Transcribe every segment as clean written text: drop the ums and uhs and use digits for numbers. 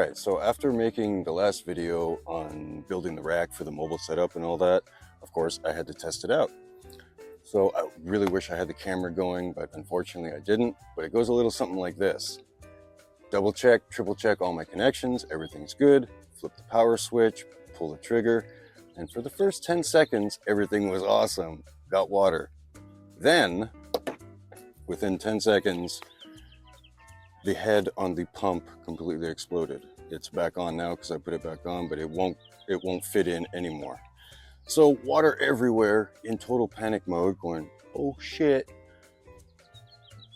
right, so after making the last video on building the rack for the mobile setup and all that, of course, I had to test it out. So I really wish I had the camera going, but unfortunately I didn't. But it goes a little something like this. Double check, triple check all my connections, everything's good. Flip the power switch, pull the trigger, and for the first 10 seconds, everything was awesome. Got water. Then, within 10 seconds, the head on the pump completely exploded. It's back on now because I put it back on, but it won't fit in anymore. So water everywhere, in total panic mode, going, oh shit.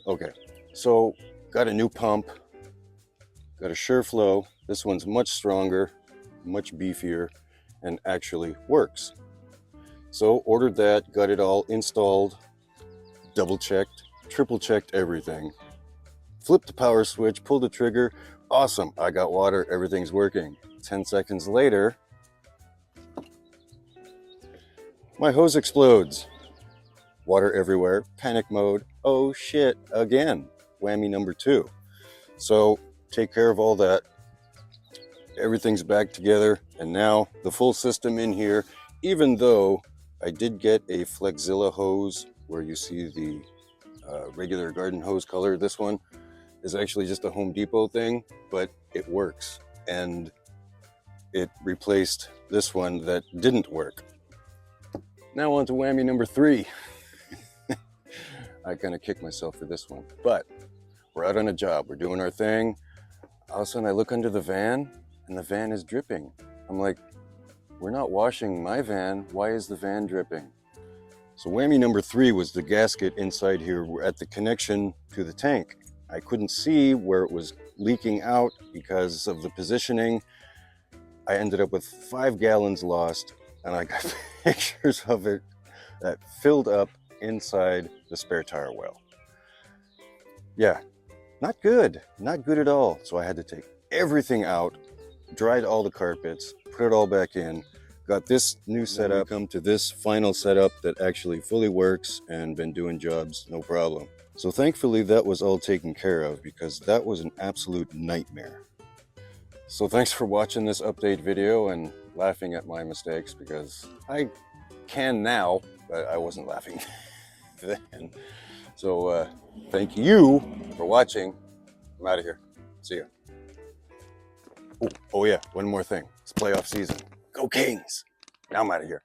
Okay, so got a new pump, got a SureFlow. This one's much stronger, much beefier, and actually works. So ordered that, got it all installed, double checked, triple checked everything. Flipped the power switch, pulled the trigger. Awesome, I got water, everything's working. 10 seconds later, my hose explodes. Water everywhere, panic mode. Oh shit, again. Whammy number 2. So take care of all that. Everything's back together, and now the full system in here, even though I did get a Flexzilla hose where you see the regular garden hose color. This one is actually just a Home Depot thing, but it works, and it replaced this one that didn't work. Now on to whammy number 3. I kind of kicked myself for this one, but we're out on a job, we're doing our thing. All of a sudden I look under the van and the van is dripping. I'm like, we're not washing my van, why is the van dripping? So whammy number 3 was the gasket inside here at the connection to the tank. I couldn't see where it was leaking out because of the positioning. I ended up with 5 gallons lost, and I got pictures of it that filled up inside the spare tire well. Yeah, not good at all. So I had to take everything out, dried all the carpets, put it all back in, got this new setup, come to this final setup that actually fully works and been doing jobs no problem. So thankfully that was all taken care of, because that was an absolute nightmare. So thanks for watching this update video and laughing at my mistakes, because I can now, but I wasn't laughing then. So thank you for watching. I'm out of here. See ya. Oh yeah, one more thing. It's playoff season. Go Kings! Now I'm out of here.